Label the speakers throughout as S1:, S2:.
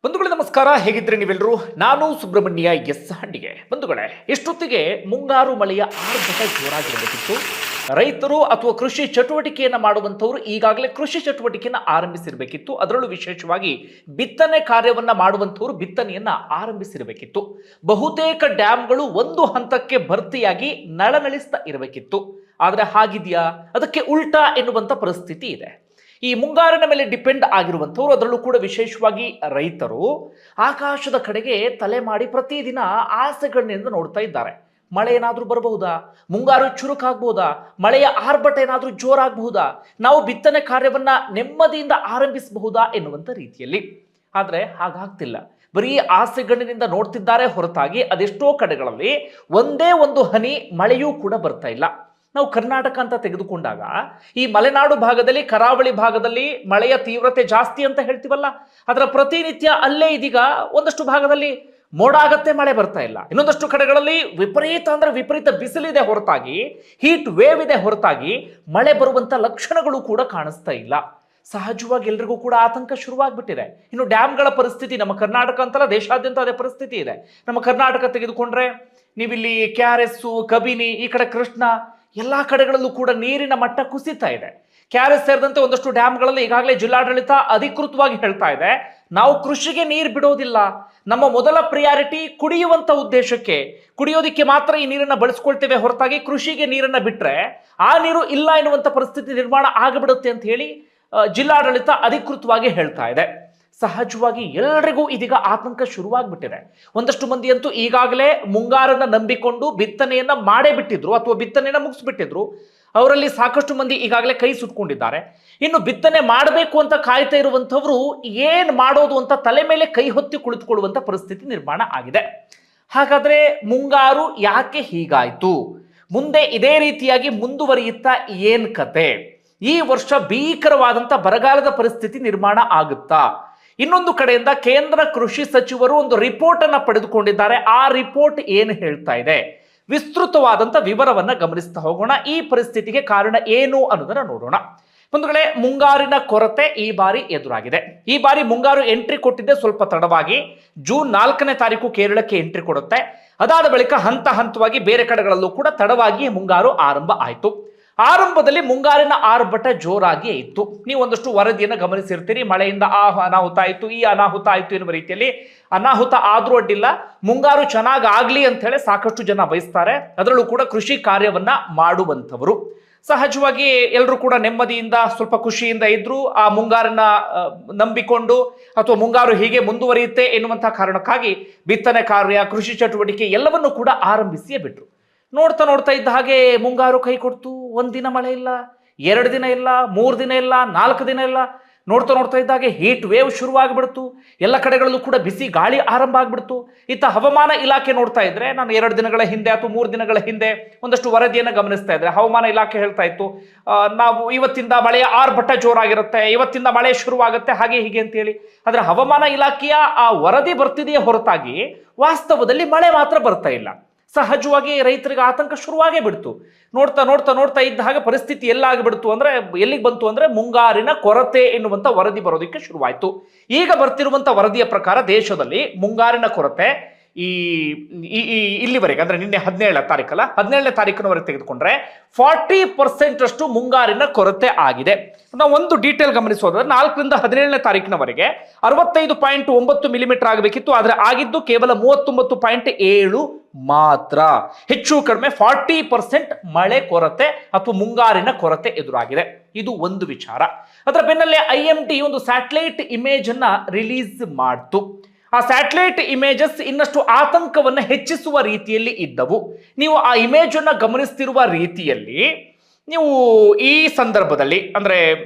S1: ಬಂಧುಗಳೇ ನಮಸ್ಕಾರ, ಹೇಗಿದ್ರೆ ನೀವೆಲ್ಲರೂ? ನಾನು ಸುಬ್ರಹ್ಮಣ್ಯ ಎಸ್ ಹಂಡಿಗೆ. ಬಂಧುಗಳೇ, ಎಷ್ಟೊತ್ತಿಗೆ ಮುಂಗಾರು ಮಳೆಯ ಆರ್ಭಟ ಜೋರಾಗಿರಬೇಕಿತ್ತು. ರೈತರು ಅಥವಾ ಕೃಷಿ ಚಟುವಟಿಕೆಯನ್ನು ಮಾಡುವಂಥವರು ಈಗಾಗಲೇ ಕೃಷಿ ಚಟುವಟಿಕೆಯನ್ನು ಆರಂಭಿಸಿರಬೇಕಿತ್ತು. ಅದರಲ್ಲೂ ವಿಶೇಷವಾಗಿ ಬಿತ್ತನೆ ಕಾರ್ಯವನ್ನು ಮಾಡುವಂಥವರು ಬಿತ್ತನೆಯನ್ನ ಆರಂಭಿಸಿರಬೇಕಿತ್ತು. ಬಹುತೇಕ ಡ್ಯಾಮ್ಗಳು ಒಂದು ಹಂತಕ್ಕೆ ಭರ್ತಿಯಾಗಿ ನಳನಳಿಸ್ತಾ ಇರಬೇಕಿತ್ತು. ಆದರೆ ಹಾಗಿದೆಯಾ? ಅದಕ್ಕೆ ಉಲ್ಟಾ ಎನ್ನುವಂಥ ಪರಿಸ್ಥಿತಿ ಇದೆ. ಈ ಮುಂಗಾರಿನ ಮೇಲೆ ಡಿಪೆಂಡ್ ಆಗಿರುವಂಥವ್ರು, ಅದರಲ್ಲೂ ಕೂಡ ವಿಶೇಷವಾಗಿ ರೈತರು ಆಕಾಶದ ಕಡೆಗೆ ತಲೆ ಮಾಡಿ ಪ್ರತಿದಿನ ಆಸೆಗಳಿಂದ ನೋಡ್ತಾ ಇದ್ದಾರೆ. ಮಳೆ ಏನಾದರೂ ಬರಬಹುದಾ? ಮುಂಗಾರು ಚುರುಕಾಗಬಹುದಾ? ಮಳೆಯ ಆರ್ಭಟ ಏನಾದರೂ ಜೋರಾಗಬಹುದಾ? ನಾವು ಬಿತ್ತನೆ ಕಾರ್ಯವನ್ನ ನೆಮ್ಮದಿಯಿಂದ ಆರಂಭಿಸಬಹುದಾ ಎನ್ನುವಂಥ ರೀತಿಯಲ್ಲಿ. ಆದರೆ ಹಾಗಾಗ್ತಿಲ್ಲ. ಬರೀ ಆಸೆಗಳಿಂದ ನೋಡ್ತಿದ್ದಾರೆ ಹೊರತಾಗಿ ಅದೆಷ್ಟೋ ಕಡೆಗಳಲ್ಲಿ ಒಂದೇ ಒಂದು ಹನಿ ಮಳೆಯೂ ಕೂಡ ಬರ್ತಾ ಇಲ್ಲ. ನಾವು ಕರ್ನಾಟಕ ಅಂತ ತೆಗೆದುಕೊಂಡಾಗ ಈ ಮಲೆನಾಡು ಭಾಗದಲ್ಲಿ, ಕರಾವಳಿ ಭಾಗದಲ್ಲಿ ಮಳೆಯ ತೀವ್ರತೆ ಜಾಸ್ತಿ ಅಂತ ಹೇಳ್ತೀವಲ್ಲ, ಅದರ ಪ್ರತಿನಿತ್ಯ ಅಲ್ಲೇ ಇದೀಗ ಒಂದಷ್ಟು ಭಾಗದಲ್ಲಿ ಮೋಡ ಆಗತ್ತೆ, ಮಳೆ ಬರ್ತಾ ಇಲ್ಲ. ಇನ್ನೊಂದಷ್ಟು ಕಡೆಗಳಲ್ಲಿ ವಿಪರೀತ ಬಿಸಿಲಿದೆ ಹೊರತಾಗಿ, ಹೀಟ್ ವೇವ್ ಇದೆ ಹೊರತಾಗಿ ಮಳೆ ಬರುವಂತ ಲಕ್ಷಣಗಳು ಕೂಡ ಕಾಣಿಸ್ತಾ ಇಲ್ಲ. ಸಹಜವಾಗಿ ಎಲ್ರಿಗೂ ಕೂಡ ಆತಂಕ ಶುರುವಾಗ್ಬಿಟ್ಟಿದೆ. ಇನ್ನು ಡ್ಯಾಮ್ಗಳ ಪರಿಸ್ಥಿತಿ ನಮ್ಮ ಕರ್ನಾಟಕ ಅಂತಲ್ಲ, ದೇಶಾದ್ಯಂತ ಅದೇ ಪರಿಸ್ಥಿತಿ ಇದೆ. ನಮ್ಮ ಕರ್ನಾಟಕ ತೆಗೆದುಕೊಂಡ್ರೆ ನೀವಿಲ್ಲಿ KRS, ಕಬಿನಿ, ಈ ಕಡೆ ಕೃಷ್ಣ, ಎಲ್ಲಾ ಕಡೆಗಳಲ್ಲೂ ಕೂಡ ನೀರಿನ ಮಟ್ಟ ಕುಸಿತಾ ಇದೆ. KRS ಸೇರಿದಂತೆ ಒಂದಷ್ಟು ಡ್ಯಾಮ್ಗಳಲ್ಲಿ ಈಗಾಗಲೇ ಜಿಲ್ಲಾಡಳಿತ ಅಧಿಕೃತವಾಗಿ ಹೇಳ್ತಾ ಇದೆ, ನಾವು ಕೃಷಿಗೆ ನೀರು ಬಿಡೋದಿಲ್ಲ, ನಮ್ಮ ಮೊದಲ ಪ್ರಿಯಾರಿಟಿ ಕುಡಿಯುವಂತ ಉದ್ದೇಶಕ್ಕೆ, ಕುಡಿಯೋದಿಕ್ಕೆ ಮಾತ್ರ ಈ ನೀರನ್ನ ಬಳಸ್ಕೊಳ್ತೇವೆ ಹೊರತಾಗಿ ಕೃಷಿಗೆ ನೀರನ್ನ ಬಿಟ್ರೆ ಆ ನೀರು ಇಲ್ಲ ಎನ್ನುವಂತ ಪರಿಸ್ಥಿತಿ ನಿರ್ಮಾಣ ಆಗಿಬಿಡುತ್ತೆ ಅಂತ ಹೇಳಿ ಜಿಲ್ಲಾಡಳಿತ ಅಧಿಕೃತವಾಗಿ ಹೇಳ್ತಾ ಇದೆ. ಸಹಜವಾಗಿ ಎಲ್ಲರಿಗೂ ಇದೀಗ ಆತಂಕ ಶುರುವಾಗ್ಬಿಟ್ಟಿದೆ. ಒಂದಷ್ಟು ಮಂದಿ ಅಂತೂ ಈಗಾಗಲೇ ಮುಂಗಾರನ್ನ ನಂಬಿಕೊಂಡು ಬಿತ್ತನೆಯನ್ನ ಮಾಡೇ ಬಿಟ್ಟಿದ್ರು ಅಥವಾ ಬಿತ್ತನೆಯನ್ನ ಮುಗಿಸ್ಬಿಟ್ಟಿದ್ರು. ಅವರಲ್ಲಿ ಸಾಕಷ್ಟು ಮಂದಿ ಈಗಾಗಲೇ ಕೈ ಸುಟ್ಕೊಂಡಿದ್ದಾರೆ. ಇನ್ನು ಬಿತ್ತನೆ ಮಾಡಬೇಕು ಅಂತ ಕಾಯ್ತಾ ಇರುವಂತವ್ರು ಏನ್ ಮಾಡೋದು ಅಂತ ತಲೆ ಮೇಲೆ ಕೈ ಹೊತ್ತಿ ಕುಳಿತುಕೊಳ್ಳುವಂತ ಪರಿಸ್ಥಿತಿ ನಿರ್ಮಾಣ ಆಗಿದೆ. ಹಾಗಾದ್ರೆ ಮುಂಗಾರು ಯಾಕೆ ಹೀಗಾಯ್ತು? ಮುಂದೆ ಇದೇ ರೀತಿಯಾಗಿ ಮುಂದುವರಿಯುತ್ತಾ ಏನ್ ಕತೆ? ಈ ವರ್ಷ ಭೀಕರವಾದಂತ ಬರಗಾಲದ ಪರಿಸ್ಥಿತಿ ನಿರ್ಮಾಣ ಆಗುತ್ತಾ? ಇನ್ನೊಂದು ಕಡೆಯಿಂದ ಕೇಂದ್ರ ಕೃಷಿ ಸಚಿವರು ಒಂದು ರಿಪೋರ್ಟ್ ಅನ್ನ ಪಡೆದುಕೊಂಡಿದ್ದಾರೆ. ಆ ರಿಪೋರ್ಟ್ ಏನು ಹೇಳ್ತಾ ಇದೆ? ವಿಸ್ತೃತವಾದಂತ ವಿವರವನ್ನ ಗಮನಿಸ್ತಾ ಹೋಗೋಣ. ಈ ಪರಿಸ್ಥಿತಿಗೆ ಕಾರಣ ಏನು ಅನ್ನೋದನ್ನ ನೋಡೋಣ. ಬಂಧುಗಳೇ, ಮುಂಗಾರಿನ ಕೊರತೆ ಈ ಬಾರಿ ಎದುರಾಗಿದೆ. ಈ ಬಾರಿ ಮುಂಗಾರು ಎಂಟ್ರಿ ಕೊಟ್ಟಿದ್ದೆ ಸ್ವಲ್ಪ ತಡವಾಗಿ. ಜೂನ್ 4ನೇ ತಾರೀಕು ಕೇರಳಕ್ಕೆ ಎಂಟ್ರಿ ಕೊಡುತ್ತೆ. ಅದಾದ ಬಳಿಕ ಹಂತ ಹಂತವಾಗಿ ಬೇರೆ ಕಡೆಗಳಲ್ಲೂ ಕೂಡ ತಡವಾಗಿ ಮುಂಗಾರು ಆರಂಭ ಆಯಿತು. ಆರಂಭದಲ್ಲಿ ಮುಂಗಾರಿನ ಆರ್ಭಟ ಜೋರಾಗಿ ಇತ್ತು. ನೀವು ಒಂದಷ್ಟು ವರದಿಯನ್ನು ಗಮನಿಸಿರ್ತೀರಿ. ಮಳೆಯಿಂದ ಅನಾಹುತ ಆಯಿತು, ಈ ಅನಾಹುತ ಆಯಿತು ಎನ್ನುವ ರೀತಿಯಲ್ಲಿ. ಅನಾಹುತ ಆದ್ರೂ ಅಡ್ಡಿಲ್ಲ, ಮುಂಗಾರು ಚೆನ್ನಾಗಿ ಆಗ್ಲಿ ಅಂತ ಹೇಳಿ ಸಾಕಷ್ಟು ಜನ ಬಯಸ್ತಾರೆ. ಅದರಲ್ಲೂ ಕೂಡ ಕೃಷಿ ಕಾರ್ಯವನ್ನ ಮಾಡುವಂಥವರು. ಸಹಜವಾಗಿ ಎಲ್ಲರೂ ಕೂಡ ನೆಮ್ಮದಿಯಿಂದ ಸ್ವಲ್ಪ ಖುಷಿಯಿಂದ ಇದ್ರು. ಆ ಮುಂಗಾರನ್ನ ನಂಬಿಕೊಂಡು ಅಥವಾ ಮುಂಗಾರು ಹೀಗೆ ಮುಂದುವರಿಯುತ್ತೆ ಎನ್ನುವಂತಹ ಕಾರಣಕ್ಕಾಗಿ ಬಿತ್ತನೆ ಕಾರ್ಯ, ಕೃಷಿ ಚಟುವಟಿಕೆ ಎಲ್ಲವನ್ನೂ ಕೂಡ ಆರಂಭಿಸಿಯೇ ಬಿಟ್ರು. ನೋಡ್ತಾ ನೋಡ್ತಾ ಇದ್ದ ಹಾಗೆ ಮುಂಗಾರು ಕೈ ಕೊಡ್ತು. ಒಂದಿನ ಮಳೆ ಇಲ್ಲ, 2 ದಿನ ಇಲ್ಲ, 3 ದಿನ ಇಲ್ಲ, 4 ದಿನ ಇಲ್ಲ. ನೋಡ್ತಾ ನೋಡ್ತಾ ಇದ್ದಾಗೆ ಹೀಟ್ ವೇವ್ ಶುರುವಾಗ್ಬಿಡ್ತು. ಎಲ್ಲ ಕಡೆಗಳಲ್ಲೂ ಕೂಡ ಬಿಸಿ ಗಾಳಿ ಆರಂಭ ಆಗ್ಬಿಡ್ತು. ಇತ್ತ ಹವಾಮಾನ ಇಲಾಖೆ ನೋಡ್ತಾ ಇದ್ರೆ, ನಾನು 2 ದಿನಗಳ ಹಿಂದೆ ಅಥವಾ 3 ದಿನಗಳ ಹಿಂದೆ ಒಂದಷ್ಟು ವರದಿಯನ್ನು ಗಮನಿಸ್ತಾ ಇದ್ರೆ ಹವಾಮಾನ ಇಲಾಖೆ ಹೇಳ್ತಾ ಇತ್ತು, ನಾವು ಇವತ್ತಿಂದ ಮಳೆಯ ಆರ್ಭಟ ಜೋರಾಗಿರುತ್ತೆ, ಇವತ್ತಿಂದ ಮಳೆ ಶುರುವಾಗುತ್ತೆ, ಹಾಗೆ ಹೀಗೆ ಅಂತ ಹೇಳಿ. ಆದ್ರೆ ಹವಾಮಾನ ಇಲಾಖೆಯ ಆ ವರದಿ ಬರ್ತಿದೆಯೇ ಹೊರತಾಗಿ ವಾಸ್ತವದಲ್ಲಿ ಮಳೆ ಮಾತ್ರ ಬರ್ತಾ ಇಲ್ಲ. ಸಹಜವಾಗಿ ರೈತರಿಗೆ ಆತಂಕ ಶುರುವಾಗೇ ಬಿಡ್ತು. ನೋಡ್ತಾ ನೋಡ್ತಾ ನೋಡ್ತಾ ಇದ್ದ ಹಾಗೆ ಪರಿಸ್ಥಿತಿ ಎಲ್ಲಿಗೆ ಬಂತು ಅಂದ್ರೆ ಮುಂಗಾರಿನ ಕೊರತೆ ಎನ್ನುವಂತ ವರದಿ ಬರೋದಕ್ಕೆ ಶುರುವಾಯಿತು. ಈಗ ಬರ್ತಿರುವಂತ ವರದಿಯ ಪ್ರಕಾರ ದೇಶದಲ್ಲಿ ಮುಂಗಾರಿನ ಕೊರತೆ ಇಲ್ಲಿವರೆಗೆ ಅಂದ್ರೆ ನಿನ್ನೆ 17ನೇ ತಾರೀಕಲ್ಲ, 17ನೇ ತಾರೀಕಿನವರೆಗೆ ತೆಗೆದುಕೊಂಡ್ರೆ 40% ಅಷ್ಟು ಮುಂಗಾರಿನ ಕೊರತೆ ಆಗಿದೆ. ನಾವು ಒಂದು ಡೀಟೇಲ್ ಗಮನಿಸೋದಾದ್ರೆ 4ರಿಂದ 17ನೇ ತಾರೀಕಿನವರೆಗೆ 65.9 ಮಿಲಿಮೀಟರ್ ಆಗಬೇಕಿತ್ತು. ಆದ್ರೆ ಆಗಿದ್ದು ಕೇವಲ 39.7 ಮಾತ್ರ. ಹೆಚ್ಚು ಕಡಿಮೆ 40% ಮಳೆ ಕೊರತೆ ಅಥವಾ ಮುಂಗಾರಿನ ಕೊರತೆ ಎದುರಾಗಿದೆ. ಇದು ಒಂದು ವಿಚಾರ. ಅದರ ಬೆನ್ನಲ್ಲೇ IMD ಒಂದು ಸ್ಯಾಟಲೈಟ್ ಇಮೇಜ್ ಅನ್ನ ರಿಲೀಸ್ ಮಾಡ್ತು. ಆ ಸ್ಯಾಟಲೈಟ್ ಇಮೇಜಸ್ ಇನ್ನಷ್ಟು ಆತಂಕವನ್ನು ಹೆಚ್ಚಿಸುವ ರೀತಿಯಲ್ಲಿ ಇದ್ದವು. ನೀವು ಆ ಇಮೇಜ್ ಅನ್ನ ಗಮನಿಸ್ತಿರುವ ರೀತಿಯಲ್ಲಿ ನೀವು ಈ ಸಂದರ್ಭದಲ್ಲಿ ಅಂದ್ರೆ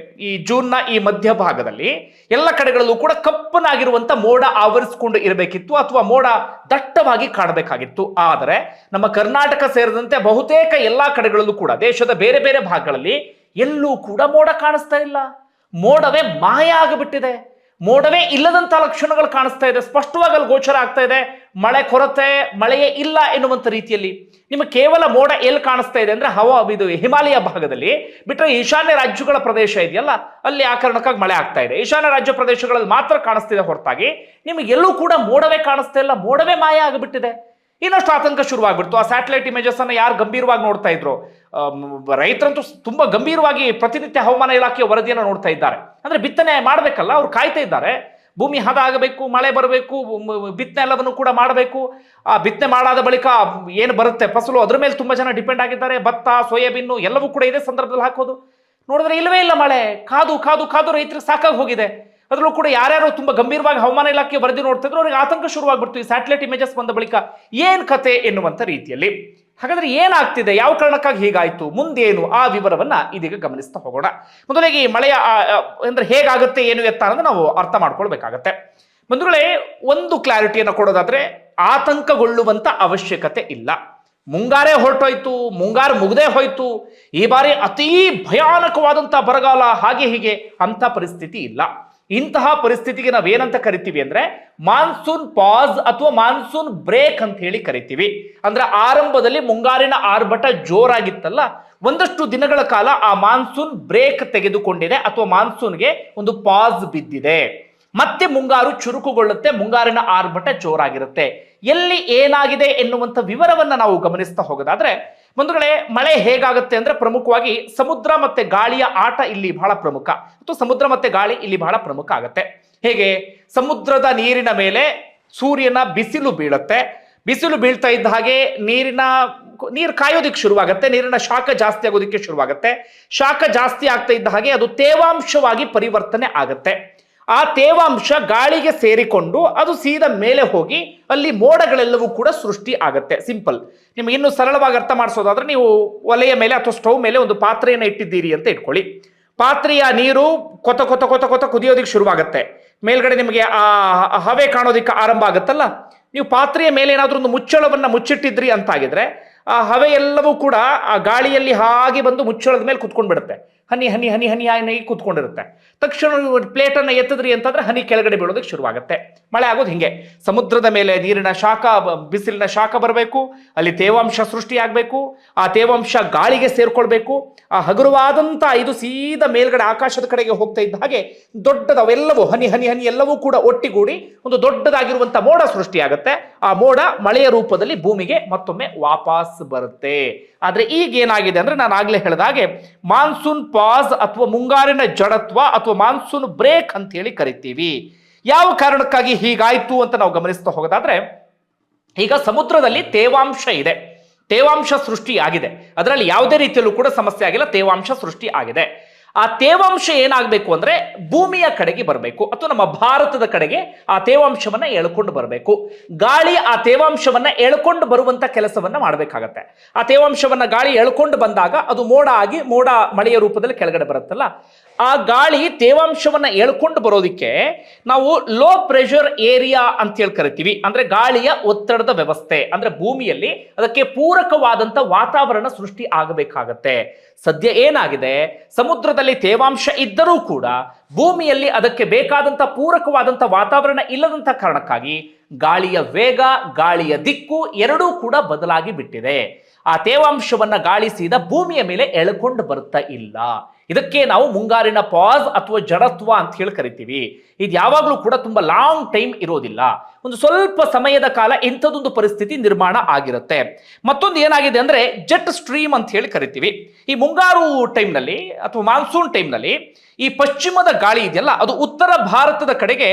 S1: ಈ ಜೂನ್ನ ಈ ಮಧ್ಯಭಾಗದಲ್ಲಿ ಎಲ್ಲ ಕಡೆಗಳಲ್ಲೂ ಕೂಡ ಕಪ್ಪನಾಗಿರುವಂತ ಮೋಡ ಆವರಿಸಿಕೊಂಡು ಇರಬೇಕಿತ್ತು ಅಥವಾ ಮೋಡ ದಟ್ಟವಾಗಿ ಕಾಣಬೇಕಾಗಿತ್ತು. ಆದರೆ ನಮ್ಮ ಕರ್ನಾಟಕ ಸೇರಿದಂತೆ ಬಹುತೇಕ ಎಲ್ಲಾ ಕಡೆಗಳಲ್ಲೂ ಕೂಡ ದೇಶದ ಬೇರೆ ಬೇರೆ ಭಾಗಗಳಲ್ಲಿ ಎಲ್ಲೂ ಕೂಡ ಮೋಡ ಕಾಣಿಸ್ತಾ ಇಲ್ಲ. ಮೋಡವೇ ಮಾಯ ಆಗಿಬಿಟ್ಟಿದೆ. ಮೋಡವೇ ಇಲ್ಲದಂತ ಲಕ್ಷಣಗಳು ಕಾಣಿಸ್ತಾ ಇದೆ. ಸ್ಪಷ್ಟವಾಗಿ ಅಲ್ಲಿ ಗೋಚರ ಆಗ್ತಾ ಇದೆ ಮಳೆ ಕೊರತೆ, ಮಳೆಯೇ ಇಲ್ಲ ಎನ್ನುವಂತ ರೀತಿಯಲ್ಲಿ. ನಿಮಗೆ ಕೇವಲ ಮೋಡ ಎಲ್ಲಿ ಕಾಣಿಸ್ತಾ ಇದೆ ಅಂದ್ರೆ ಇದು ಹಿಮಾಲಯ ಭಾಗದಲ್ಲಿ ಬಿಟ್ಟರೆ ಈಶಾನ್ಯ ರಾಜ್ಯಗಳ ಪ್ರದೇಶ ಇದೆಯಲ್ಲ ಅಲ್ಲಿ ಆ ಕಾರಣಕ್ಕಾಗಿ ಮಳೆ ಆಗ್ತಾ ಇದೆ. ಈಶಾನ್ಯ ರಾಜ್ಯ ಪ್ರದೇಶಗಳಲ್ಲಿ ಮಾತ್ರ ಕಾಣಿಸ್ತಿದೆ ಹೊರತಾಗಿ ನಿಮಗೆ ಎಲ್ಲೂ ಕೂಡ ಮೋಡವೇ ಕಾಣಿಸ್ತಾ ಇಲ್ಲ, ಮೋಡವೇ ಮಾಯ ಆಗಿಬಿಟ್ಟಿದೆ. ಇನ್ನಷ್ಟು ಆತಂಕ ಶುರುವಾಗ್ಬಿಡ್ತು. ಆ ಸ್ಯಾಟಲೈಟ್ ಇಮೇಜಸ್ ಅನ್ನ ಯಾರು ಗಂಭೀರವಾಗಿ ನೋಡ್ತಾ ಇದ್ರು, ರೈತರಂತೂ ತುಂಬಾ ಗಂಭೀರವಾಗಿ ಪ್ರತಿನಿತ್ಯ ಹವಾಮಾನ ಇಲಾಖೆಯ ವರದಿಯನ್ನು ನೋಡ್ತಾ ಇದ್ದಾರೆ. ಅಂದ್ರೆ ಬಿತ್ತನೆ ಮಾಡ್ಬೇಕಲ್ಲ, ಅವ್ರು ಕಾಯ್ತಾ ಇದ್ದಾರೆ. ಭೂಮಿ ಹದ ಆಗಬೇಕು, ಮಳೆ ಬರಬೇಕು, ಬಿತ್ತನೆ ಎಲ್ಲವನ್ನು ಕೂಡ ಮಾಡಬೇಕು. ಆ ಬಿತ್ತನೆ ಮಾಡಾದ ಬಳಿಕ ಏನು ಬರುತ್ತೆ ಫಸಲು ಅದ್ರ ಮೇಲೆ ತುಂಬಾ ಜನ ಡಿಪೆಂಡ್ ಆಗಿದ್ದಾರೆ. ಭತ್ತ, ಸೋಯಾಬೀನು ಎಲ್ಲವೂ ಕೂಡ ಇದೇ ಸಂದರ್ಭದಲ್ಲಿ ಹಾಕೋದು. ನೋಡಿದ್ರೆ ಇಲ್ಲವೇ ಇಲ್ಲ ಮಳೆ. ಕಾದು ಕಾದು ಕಾದು ರೈತರಿಗೆ ಸಾಕಾಗಿ ಹೋಗಿದೆ. ಅದರಲ್ಲೂ ಕೂಡ ಯಾರ್ಯಾರು ತುಂಬಾ ಗಂಭೀರವಾಗಿ ಹವಾಮಾನ ಇಲಾಖೆ ವರದಿ ನೋಡ್ತಿದ್ರು ಅವ್ರಿಗೆ ಆತಂಕ ಶುರುವಾಗ್ಬಿಡ್ತು. ಈ ಸ್ಯಾಟಲೈಟ್ ಇಮೇಜಸ್ ಬಂದ ಬಳಿಕ ಏನ್ ಕತೆ ಎನ್ನುವಂತ ರೀತಿಯಲ್ಲಿ. ಹಾಗಾದ್ರೆ ಏನಾಗ್ತಿದೆ, ಯಾವ ಕಾರಣಕ್ಕಾಗಿ ಹೀಗಾಯ್ತು, ಮುಂದೇನು, ಆ ವಿವರವನ್ನ ಇದೀಗ ಗಮನಿಸ್ತಾ ಹೋಗೋಣ. ಮೊದಲಿಗೆ ಈ ಮಳೆಯ ಅಂದ್ರೆ ಹೇಗಾಗುತ್ತೆ ಏನು ಎತ್ತ ಅನ್ನೋದು ನಾವು ಅರ್ಥ ಮಾಡ್ಕೊಳ್ಬೇಕಾಗತ್ತೆ. ಬಂಧುಗಳೇ, ಒಂದು ಕ್ಲಾರಿಟಿಯನ್ನು ಕೊಡೋದಾದ್ರೆ ಆತಂಕಗೊಳ್ಳುವಂತ ಅವಶ್ಯಕತೆ ಇಲ್ಲ. ಮುಂಗಾರೇ ಹೊರಟೋಯ್ತು, ಮುಂಗಾರು ಮುಗ್ದೇ ಹೋಯ್ತು, ಈ ಬಾರಿ ಅತೀ ಭಯಾನಕವಾದಂತ ಬರಗಾಲ ಹಾಗೆ ಹೀಗೆ ಅಂತ ಪರಿಸ್ಥಿತಿ ಇಲ್ಲ. ಇಂತಹ ಪರಿಸ್ಥಿತಿಗೆ ನಾವೇನಂತ ಕರಿತೀವಿ ಅಂದ್ರೆ ಮಾನ್ಸೂನ್ ಪಾಸ್ ಅಥವಾ ಮಾನ್ಸೂನ್ ಬ್ರೇಕ್ ಅಂತ ಹೇಳಿ ಕರಿತೀವಿ. ಅಂದ್ರೆ ಆರಂಭದಲ್ಲಿ ಮುಂಗಾರಿನ ಆರ್ಭಟ ಜೋರಾಗಿತ್ತಲ್ಲ, ಒಂದಷ್ಟು ದಿನಗಳ ಕಾಲ ಆ ಮಾನ್ಸೂನ್ ಬ್ರೇಕ್ ತೆಗೆದುಕೊಂಡಿದೆ ಅಥವಾ ಮಾನ್ಸೂನ್ಗೆ ಒಂದು ಪಾಸ್ ಬಿದ್ದಿದೆ. ಮತ್ತೆ ಮುಂಗಾರು ಚುರುಕುಗೊಳ್ಳುತ್ತೆ, ಮುಂಗಾರಿನ ಆರ್ಭಟ ಜೋರಾಗಿರುತ್ತೆ. ಎಲ್ಲಿ ಏನಾಗಿದೆ ಎನ್ನುವಂತ ವಿವರವನ್ನ ನಾವು ಗಮನಿಸ್ತಾ ಹೋಗೋದಾದ್ರೆ ಬಂಧುಗಳೇ, ಮಳೆ ಹೇಗಾಗುತ್ತೆ ಅಂದ್ರೆ ಪ್ರಮುಖವಾಗಿ ಸಮುದ್ರ ಮತ್ತೆ ಗಾಳಿಯ ಆಟ ಇಲ್ಲಿ ಬಹಳ ಪ್ರಮುಖ, ಅಥವಾ ಸಮುದ್ರ ಮತ್ತೆ ಗಾಳಿ ಇಲ್ಲಿ ಬಹಳ ಪ್ರಮುಖ ಆಗುತ್ತೆ. ಹೇಗೆ, ಸಮುದ್ರದ ನೀರಿನ ಮೇಲೆ ಸೂರ್ಯನ ಬಿಸಿಲು ಬೀಳುತ್ತೆ. ಬಿಸಿಲು ಬೀಳ್ತಾ ಇದ್ದ ಹಾಗೆ ನೀರು ಕಾಯೋದಿಕ್ಕೆ ಶುರುವಾಗುತ್ತೆ, ನೀರಿನ ಶಾಖ ಜಾಸ್ತಿ ಆಗೋದಿಕ್ಕೆ ಶುರುವಾಗುತ್ತೆ. ಶಾಖ ಜಾಸ್ತಿ ಆಗ್ತಾ ಇದ್ದ ಹಾಗೆ ಅದು ತೇವಾಂಶವಾಗಿ ಪರಿವರ್ತನೆ ಆಗುತ್ತೆ. ಆ ತೇವಾಂಶ ಗಾಳಿಗೆ ಸೇರಿಕೊಂಡು ಅದು ಸೀದಾ ಮೇಲೆ ಹೋಗಿ ಅಲ್ಲಿ ಮೋಡಗಳೆಲ್ಲವೂ ಕೂಡ ಸೃಷ್ಟಿ ಆಗುತ್ತೆ. ಸಿಂಪಲ್. ನಿಮಗೆ ಇನ್ನು ಸರಳವಾಗಿ ಅರ್ಥ ಮಾಡಿಸೋದಾದ್ರೆ, ನೀವು ಒಲೆಯ ಮೇಲೆ ಅಥವಾ ಸ್ಟವ್ ಮೇಲೆ ಒಂದು ಪಾತ್ರೆಯನ್ನು ಇಟ್ಟಿದ್ದೀರಿ ಅಂತ ಇಟ್ಕೊಳ್ಳಿ. ಪಾತ್ರೆಯ ನೀರು ಕೊತ ಕೊತ ಕೊತ ಕೊತ ಕುದಿಯೋದಿಕ್ಕೆ ಶುರುವಾಗುತ್ತೆ. ಮೇಲ್ಗಡೆ ನಿಮಗೆ ಆ ಹವೆ ಕಾಣೋದಿಕ್ಕೆ ಆರಂಭ ಆಗುತ್ತಲ್ಲ, ನೀವು ಪಾತ್ರೆಯ ಮೇಲೆ ಏನಾದ್ರೂ ಒಂದು ಮುಚ್ಚಳವನ್ನ ಮುಚ್ಚಿಟ್ಟಿದ್ರಿ ಅಂತಾಗಿದ್ರೆ ಆ ಹವೆ ಎಲ್ಲವೂ ಕೂಡ ಆ ಗಾಳಿಯಲ್ಲಿ ಹಾಗೆ ಬಂದು ಮುಚ್ಚಳದ ಮೇಲೆ ಕುತ್ಕೊಂಡು ಬಿಡುತ್ತೆ. ಹನಿ ಹನಿ ಹನಿ ಹನಿ ಹನಿ ಕೂತ್ಕೊಂಡಿರುತ್ತೆ. ತಕ್ಷಣ ಪ್ಲೇಟ್ ಅನ್ನ ಎತ್ತಿದ್ರಿ ಅಂತಂದ್ರೆ ಹನಿ ಕೆಳಗಡೆ ಬೀಳೋದಕ್ಕೆ ಶುರುವಾಗುತ್ತೆ. ಮಳೆ ಆಗೋದು ಹಿಂಗೆ. ಸಮುದ್ರದ ಮೇಲೆ ನೀರಿನ ಶಾಖ, ಬಿಸಿಲಿನ ಶಾಖ ಬರಬೇಕು, ಅಲ್ಲಿ ತೇವಾಂಶ ಸೃಷ್ಟಿಯಾಗಬೇಕು, ಆ ತೇವಾಂಶ ಗಾಳಿಗೆ ಸೇರ್ಕೊಳ್ಬೇಕು. ಆ ಹಗುರವಾದಂತ ಇದು ಸೀದಾ ಮೇಲ್ಗಡೆ ಆಕಾಶದ ಕಡೆಗೆ ಹೋಗ್ತಾ ಇದ್ದ ಹಾಗೆ ದೊಡ್ಡದವೆಲ್ಲವೂ ಹನಿ ಹನಿ ಹನಿ ಎಲ್ಲವೂ ಕೂಡ ಒಟ್ಟಿಗೂಡಿ ಒಂದು ದೊಡ್ಡದಾಗಿರುವಂತ ಮೋಡ ಸೃಷ್ಟಿಯಾಗುತ್ತೆ. ಆ ಮೋಡ ಮಳೆಯ ರೂಪದಲ್ಲಿ ಭೂಮಿಗೆ ಮತ್ತೊಮ್ಮೆ ವಾಪಸ್ ಬರುತ್ತೆ. ಆದ್ರೆ ಈಗ ಏನಾಗಿದೆ ಅಂದ್ರೆ, ನಾನು ಆಗ್ಲೇ ಹೇಳಿದ ಹಾಗೆ ಮಾನ್ಸೂನ್ ಪಾಸ್ ಅಥವಾ ಮುಂಗಾರಿನ ಜಡತ್ವ ಅಥವಾ ಮಾನ್ಸೂನ್ ಬ್ರೇಕ್ ಅಂತ ಹೇಳಿ ಕರಿತೀವಿ. ಯಾವ ಕಾರಣಕ್ಕಾಗಿ ಹೀಗಾಯ್ತು ಅಂತ ನಾವು ಗಮನಿಸ್ತಾ ಹೋಗೋದಾದ್ರೆ, ಈಗ ಸಮುದ್ರದಲ್ಲಿ ತೇವಾಂಶ ಇದೆ, ತೇವಾಂಶ ಸೃಷ್ಟಿ ಆಗಿದೆ. ಅದರಲ್ಲಿ ಯಾವುದೇ ರೀತಿಯಲ್ಲೂ ಕೂಡ ಸಮಸ್ಯೆ ಆಗಿಲ್ಲ, ತೇವಾಂಶ ಸೃಷ್ಟಿ ಆಗಿದೆ. ಆ ತೇವಾಂಶ ಏನಾಗಬೇಕು ಅಂದ್ರೆ ಭೂಮಿಯ ಕಡೆಗೆ ಬರಬೇಕು, ಅಥವಾ ನಮ್ಮ ಭಾರತದ ಕಡೆಗೆ ಆ ತೇವಾಂಶವನ್ನ ಎಳ್ಕೊಂಡು ಬರಬೇಕು. ಗಾಳಿ ಆ ತೇವಾಂಶವನ್ನ ಎಳ್ಕೊಂಡು ಬರುವಂತ ಕೆಲಸವನ್ನ ಮಾಡಬೇಕಾಗತ್ತೆ. ಆ ತೇವಾಂಶವನ್ನ ಗಾಳಿ ಎಳ್ಕೊಂಡು ಬಂದಾಗ ಅದು ಮೋಡ ಆಗಿ ಮೋಡ ಮಳೆಯ ರೂಪದಲ್ಲಿ ಕೆಳಗಡೆ ಬರುತ್ತಲ್ಲ, ಆ ಗಾಳಿ ತೇವಾಂಶವನ್ನ ಎಳ್ಕೊಂಡು ಬರೋದಿಕ್ಕೆ ನಾವು ಲೋ ಪ್ರೆಷರ್ ಏರಿಯಾ ಅಂತ ಹೇಳಿ ಕರಿತೀವಿ. ಅಂದ್ರೆ ಗಾಳಿಯ ಒತ್ತಡದ ವ್ಯವಸ್ಥೆ, ಅಂದ್ರೆ ಭೂಮಿಯಲ್ಲಿ ಅದಕ್ಕೆ ಪೂರಕವಾದಂತ ವಾತಾವರಣ ಸೃಷ್ಟಿ ಆಗಬೇಕಾಗತ್ತೆ. ಸದ್ಯ ಏನಾಗಿದೆ, ಸಮುದ್ರದಲ್ಲಿ ತೇವಾಂಶ ಇದ್ದರೂ ಕೂಡ ಭೂಮಿಯಲ್ಲಿ ಅದಕ್ಕೆ ಬೇಕಾದಂತ ಪೂರಕವಾದಂತ ವಾತಾವರಣ ಇಲ್ಲದಂತ ಕಾರಣಕ್ಕಾಗಿ ಗಾಳಿಯ ವೇಗ, ಗಾಳಿಯ ದಿಕ್ಕು ಎರಡೂ ಕೂಡ ಬದಲಾಗಿ ಬಿಟ್ಟಿದೆ. ಆ ತೇವಾಂಶವನ್ನ ಗಾಳಿ ಸೀದಾ ಭೂಮಿಯ ಮೇಲೆ ಎಳ್ಕೊಂಡು ಬರ್ತಾ ಇಲ್ಲ. ಇದಕ್ಕೆ ನಾವು ಮುಂಗಾರಿನ ಪಾಸ್ ಅಥವಾ ಜಡತ್ವ ಅಂತ ಹೇಳಿ ಕರಿತೀವಿ. ಇದು ಯಾವಾಗಲೂ ಕೂಡ ತುಂಬಾ ಲಾಂಗ್ ಟೈಮ್ ಇರೋದಿಲ್ಲ, ಒಂದು ಸ್ವಲ್ಪ ಸಮಯದ ಕಾಲ ಇಂಥದೊಂದು ಪರಿಸ್ಥಿತಿ ನಿರ್ಮಾಣ ಆಗಿರುತ್ತೆ. ಮತ್ತೊಂದು ಏನಾಗಿದೆ ಅಂದ್ರೆ ಜೆಟ್ ಸ್ಟ್ರೀಮ್ ಅಂತ ಹೇಳಿ ಕರಿತೀವಿ. ಈ ಮುಂಗಾರು ಟೈಮ್ನಲ್ಲಿ ಅಥವಾ ಮಾನ್ಸೂನ್ ಟೈಮ್ನಲ್ಲಿ ಈ ಪಶ್ಚಿಮದ ಗಾಳಿ ಇದೆಯಲ್ಲ, ಅದು ಉತ್ತರ ಭಾರತದ ಕಡೆಗೆ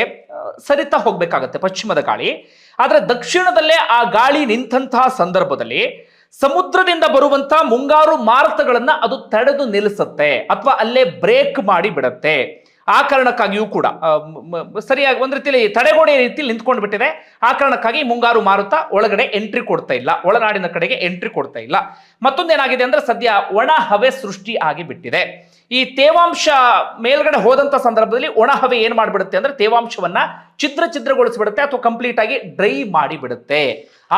S1: ಸರಿತಾ ಹೋಗ್ಬೇಕಾಗತ್ತೆ, ಪಶ್ಚಿಮದ ಗಾಳಿ. ಆದ್ರೆ ದಕ್ಷಿಣದಲ್ಲೇ ಆ ಗಾಳಿ ನಿಂತಹ ಸಂದರ್ಭದಲ್ಲಿ ಸಮುದ್ರದಿಂದ ಬರುವಂತ ಮುಂಗಾರು ಮಾರುತಗಳನ್ನ ಅದು ತಡೆದು ನಿಲ್ಲಿಸುತ್ತೆ ಅಥವಾ ಅಲ್ಲೇ ಬ್ರೇಕ್ ಮಾಡಿ ಬಿಡುತ್ತೆ. ಆ ಕಾರಣಕ್ಕಾಗಿಯೂ ಕೂಡ ಸರಿಯಾಗಿ ಒಂದ್ ರೀತಿಯಲ್ಲಿ ತಡೆಗೋಡೆ ರೀತಿಯಲ್ಲಿ ನಿಂತ್ಕೊಂಡು ಬಿಟ್ಟಿದೆ. ಆ ಕಾರಣಕ್ಕಾಗಿ ಮುಂಗಾರು ಮಾರುತ ಒಳಗಡೆ ಎಂಟ್ರಿ ಕೊಡ್ತಾ ಇಲ್ಲ, ಒಳನಾಡಿನ ಕಡೆಗೆ ಎಂಟ್ರಿ ಕೊಡ್ತಾ ಇಲ್ಲ. ಮತ್ತೊಂದೇನಾಗಿದೆ ಅಂದ್ರೆ ಸದ್ಯ ಒಣ ಹವೆ ಸೃಷ್ಟಿ ಆಗಿ ಬಿಟ್ಟಿದೆ. ಈ ತೇವಾಂಶ ಮೇಲ್ಗಡೆ ಹೋದಂತ ಸಂದರ್ಭದಲ್ಲಿ ಒಣ ಹವೆ ಏನ್ ಮಾಡ್ಬಿಡುತ್ತೆ ಅಂದ್ರೆ ತೇವಾಂಶವನ್ನ ಛಿದ್ರಗೊಳಿಸ್ಬಿಡುತ್ತೆ ಅಥವಾ ಕಂಪ್ಲೀಟ್ ಆಗಿ ಡ್ರೈ ಮಾಡಿ ಬಿಡುತ್ತೆ.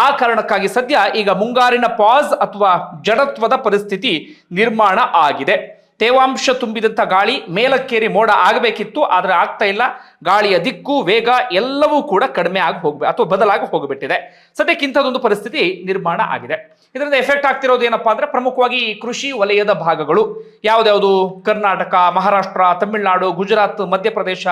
S1: ಆ ಕಾರಣಕ್ಕಾಗಿ ಸದ್ಯ ಈಗ ಮುಂಗಾರಿನ ಪಾಸ್ ಅಥವಾ ಜಡತ್ವದ ಪರಿಸ್ಥಿತಿ ನಿರ್ಮಾಣ ಆಗಿದೆ. ತೇವಾಂಶ ತುಂಬಿದಂಥ ಗಾಳಿ ಮೇಲಕ್ಕೇರಿ ಮೋಡ ಆಗಬೇಕಿತ್ತು, ಆದರೆ ಆಗ್ತಾ ಇಲ್ಲ. ಗಾಳಿಯ ದಿಕ್ಕು, ವೇಗ ಎಲ್ಲವೂ ಕೂಡ ಕಡಿಮೆ ಆಗಿ ಹೋಗ್ಬೇಕು ಅಥವಾ ಬದಲಾಗಿ ಹೋಗಿಬಿಟ್ಟಿದೆ. ಸದ್ಯಕ್ಕೆ ಇಂಥದ್ದೊಂದು ಪರಿಸ್ಥಿತಿ ನಿರ್ಮಾಣ ಆಗಿದೆ. ಇದರಿಂದ ಎಫೆಕ್ಟ್ ಆಗ್ತಿರೋದು ಏನಪ್ಪಾ ಅಂದ್ರೆ ಪ್ರಮುಖವಾಗಿ ಈ ಕೃಷಿ ವಲಯದ ಭಾಗಗಳು ಯಾವ್ದ್ಯಾವುದು, ಕರ್ನಾಟಕ, ಮಹಾರಾಷ್ಟ್ರ, ತಮಿಳುನಾಡು, ಗುಜರಾತ್, ಮಧ್ಯಪ್ರದೇಶ,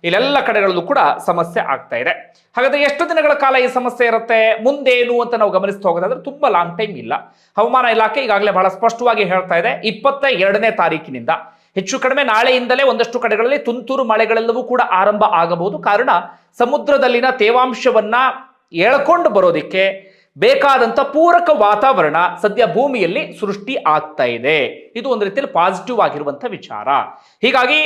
S1: ಇಲ್ಲೆಲ್ಲ ಕಡೆಗಳಲ್ಲೂ ಕೂಡ ಸಮಸ್ಯೆ ಆಗ್ತಾ ಇದೆ. ಹಾಗಾದ್ರೆ ಎಷ್ಟು ದಿನಗಳ ಕಾಲ ಈ ಸಮಸ್ಯೆ ಇರುತ್ತೆ, ಮುಂದೇನು ಅಂತ ನಾವು ಗಮನಿಸ್ತಾ ಹೋಗೋದಾದ್ರೆ ತುಂಬಾ ಲಾಂಗ್ ಟೈಮ್ ಇಲ್ಲ. ಹವಾಮಾನ ಇಲಾಖೆ ಈಗಾಗಲೇ ಬಹಳ ಸ್ಪಷ್ಟವಾಗಿ ಹೇಳ್ತಾ ಇದೆ, 22ನೇ ತಾರೀಕಿನಿಂದ ಹೆಚ್ಚು ಕಡಿಮೆ ನಾಳೆಯಿಂದಲೇ ಒಂದಷ್ಟು ಕಡೆಗಳಲ್ಲಿ ತುಂತುರು ಮಳೆಗಳೆಲ್ಲವೂ ಕೂಡ ಆರಂಭ ಆಗಬಹುದು. ಕಾರಣ ಸಮುದ್ರದಲ್ಲಿನ ತೇವಾಂಶವನ್ನ ಎಳ್ಕೊಂಡು ಬರೋದಿಕ್ಕೆ ಬೇಕಾದಂತ ಪೂರಕ ವಾತಾವರಣ ಸದ್ಯ ಭೂಮಿಯಲ್ಲಿ ಸೃಷ್ಟಿ ಆಗ್ತಾ ಇದೆ. ಇದು ಒಂದು ರೀತಿಯಲ್ಲಿ ಪಾಸಿಟಿವ್ ಆಗಿರುವಂತಹ ವಿಚಾರ. ಹೀಗಾಗಿ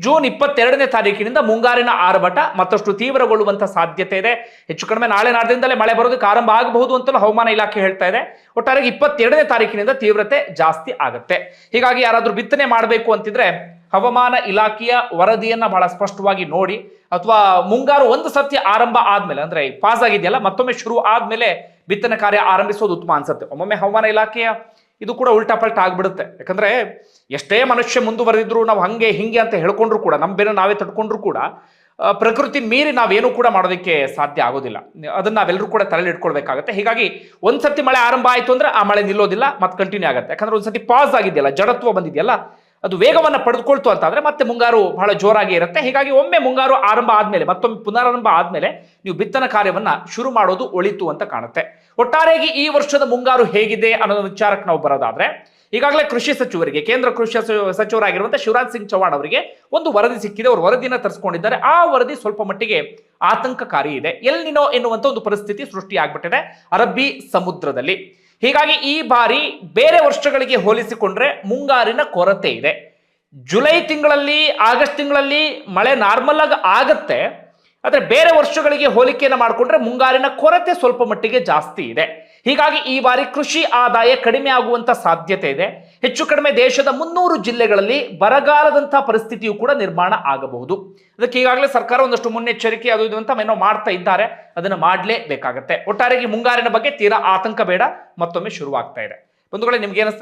S1: ಜೂನ್ 22ನೇ ತಾರೀಕಿನಿಂದ ಮುಂಗಾರಿನ ಆರ್ಭಟ ಮತ್ತಷ್ಟು ತೀವ್ರಗೊಳ್ಳುವಂತ ಸಾಧ್ಯತೆ ಇದೆ. ಹೆಚ್ಚು ಕಡಿಮೆ ನಾಳೆ ನಾಡ್ದಿಂದಲೇ ಮಳೆ ಬರೋದಕ್ಕೆ ಆರಂಭ ಆಗಬಹುದು ಅಂತಲೂ ಹವಾಮಾನ ಇಲಾಖೆ ಹೇಳ್ತಾ ಇದೆ. ಒಟ್ಟಾರೆ 22ನೇ ತಾರೀಕಿನಿಂದ ತೀವ್ರತೆ ಜಾಸ್ತಿ ಆಗುತ್ತೆ. ಹೀಗಾಗಿ ಯಾರಾದ್ರೂ ಬಿತ್ತನೆ ಮಾಡಬೇಕು ಅಂತಿದ್ರೆ ಹವಾಮಾನ ಇಲಾಖೆಯ ವರದಿಯನ್ನ ಬಹಳ ಸ್ಪಷ್ಟವಾಗಿ ನೋಡಿ, ಅಥವಾ ಮುಂಗಾರು ಒಂದು ಸತಿ ಆರಂಭ ಆದ್ಮೇಲೆ ಅಂದ್ರೆ ಪಾಸ್ ಆಗಿದೆಯಲ್ಲ ಮತ್ತೊಮ್ಮೆ ಶುರು ಆದ್ಮೇಲೆ ಬಿತ್ತನೆ ಕಾರ್ಯ ಆರಂಭಿಸೋದು ಉತ್ತಮ ಅನ್ಸುತ್ತೆ. ಒಮ್ಮೊಮ್ಮೆ ಹವಾಮಾನ ಇಲಾಖೆಯ ಇದು ಕೂಡ ಉಲ್ಟಾ ಪಲ್ಟಾ ಆಗ್ಬಿಡುತ್ತೆ. ಯಾಕಂದ್ರೆ ಎಷ್ಟೇ ಮನುಷ್ಯ ಮುಂದುವರೆದಿದ್ರು, ನಾವು ಹಂಗೆ ಹಿಂಗೆ ಅಂತ ಹೇಳ್ಕೊಂಡ್ರು ಕೂಡ, ನಮ್ಮ ಬೇರೆ ನಾವೇ ತಡ್ಕೊಂಡ್ರು ಕೂಡ ಪ್ರಕೃತಿ ಮೀರಿ ನಾವೇನು ಕೂಡ ಮಾಡೋದಕ್ಕೆ ಸಾಧ್ಯ ಆಗೋದಿಲ್ಲ. ಅದನ್ನ ನಾವೆಲ್ಲರೂ ಕೂಡ ತಲೆಯಲ್ಲಿ ಇಟ್ಕೊಳ್ಬೇಕಾಗತ್ತೆ. ಹೀಗಾಗಿ ಒಂದ್ಸತಿ ಮಳೆ ಆರಂಭ ಆಯ್ತು ಅಂದ್ರೆ ಆ ಮಳೆ ನಿಲ್ಲೋದಿಲ್ಲ, ಮತ್ತೆ ಕಂಟಿನ್ಯೂ ಆಗುತ್ತೆ. ಯಾಕಂದ್ರೆ ಒಂದ್ಸತಿ ಪಾಸ್ ಆಗಿದೆಯಲ್ಲ, ಜಡತ್ವ ಬಂದಿದೆಯಲ್ಲ, ಅದು ವೇಗವನ್ನು ಪಡೆದುಕೊಳ್ತು ಅಂತಾದ್ರೆ ಮತ್ತೆ ಮುಂಗಾರು ಬಹಳ ಜೋರಾಗಿ ಇರುತ್ತೆ. ಹೀಗಾಗಿ ಒಮ್ಮೆ ಮುಂಗಾರು ಆರಂಭ ಆದ್ಮೇಲೆ ಮತ್ತೊಮ್ಮೆ ಪುನರಾರಂಭ ಆದ್ಮೇಲೆ ನೀವು ಬಿತ್ತನೆ ಕಾರ್ಯವನ್ನ ಶುರು ಮಾಡೋದು ಒಳಿತು ಅಂತ ಕಾಣುತ್ತೆ. ಒಟ್ಟಾರೆಯಾಗಿ ಈ ವರ್ಷದ ಮುಂಗಾರು ಹೇಗಿದೆ ಅನ್ನೋ ವಿಚಾರಕ್ಕೆ ನಾವು ಬರೋದಾದ್ರೆ, ಈಗಾಗಲೇ ಕೃಷಿ ಸಚಿವರಿಗೆ, ಕೇಂದ್ರ ಕೃಷಿ ಸಚಿವರಾಗಿರುವಂತಹ ಶಿವರಾಜ್ ಸಿಂಗ್ ಚೌಹಾಣ್ ಅವರಿಗೆ ಒಂದು ವರದಿ ಸಿಕ್ಕಿದೆ. ಅವರು ವರದಿನ ತರಿಸ್ಕೊಂಡಿದ್ದಾರೆ. ಆ ವರದಿ ಸ್ವಲ್ಪ ಮಟ್ಟಿಗೆ ಆತಂಕಕಾರಿ ಇದೆ. ಎಲ್ ನಿನೋ ಎನ್ನುವಂತ ಒಂದು ಪರಿಸ್ಥಿತಿ ಸೃಷ್ಟಿಯಾಗ್ಬಿಟ್ಟಿದೆ ಅರಬ್ಬಿ ಸಮುದ್ರದಲ್ಲಿ. ಹೀಗಾಗಿ ಈ ಬಾರಿ ಬೇರೆ ವರ್ಷಗಳಿಗೆ ಹೋಲಿಸಿಕೊಂಡ್ರೆ ಮುಂಗಾರಿನ ಕೊರತೆ ಇದೆ. ಜುಲೈ ತಿಂಗಳಲ್ಲಿ, ಆಗಸ್ಟ್ ತಿಂಗಳಲ್ಲಿ ಮಳೆ ನಾರ್ಮಲ್ ಆಗಿ ಆಗತ್ತೆ. ಆದರೆ ಬೇರೆ ವರ್ಷಗಳಿಗೆ ಹೋಲಿಕೆಯನ್ನು ಮಾಡಿಕೊಂಡ್ರೆ ಮುಂಗಾರಿನ ಕೊರತೆ ಸ್ವಲ್ಪ ಮಟ್ಟಿಗೆ ಜಾಸ್ತಿ ಇದೆ. ಹೀಗಾಗಿ ಈ ಬಾರಿ ಕೃಷಿ ಆದಾಯ ಕಡಿಮೆ ಆಗುವಂತ ಸಾಧ್ಯತೆ ಇದೆ. ಹೆಚ್ಚು ಕಡಿಮೆ ದೇಶದ 300 ಜಿಲ್ಲೆಗಳಲ್ಲಿ ಬರಗಾಲದಂತಹ ಪರಿಸ್ಥಿತಿಯು ಕೂಡ ನಿರ್ಮಾಣ ಆಗಬಹುದು. ಅದಕ್ಕೆ ಈಗಾಗಲೇ ಸರ್ಕಾರ ಒಂದಷ್ಟು ಮುನ್ನೆಚ್ಚರಿಕೆ ಅದು ಇದು ಅಂತ ಏನೋ ಮಾಡ್ತಾ ಇದ್ದಾರೆ. ಅದನ್ನು ಮಾಡಲೇಬೇಕಾಗತ್ತೆ. ಒಟ್ಟಾರೆಯಾಗಿ ಮುಂಗಾರಿನ ಬಗ್ಗೆ ತೀರಾ ಆತಂಕ ಬೇಡ, ಮತ್ತೊಮ್ಮೆ ಶುರುವಾಗ್ತಾ ಇದೆ. ಬಂಧುಗಳೇ, ನಿಮ್ಗೆ ಏನಿಸ್ತದೆ?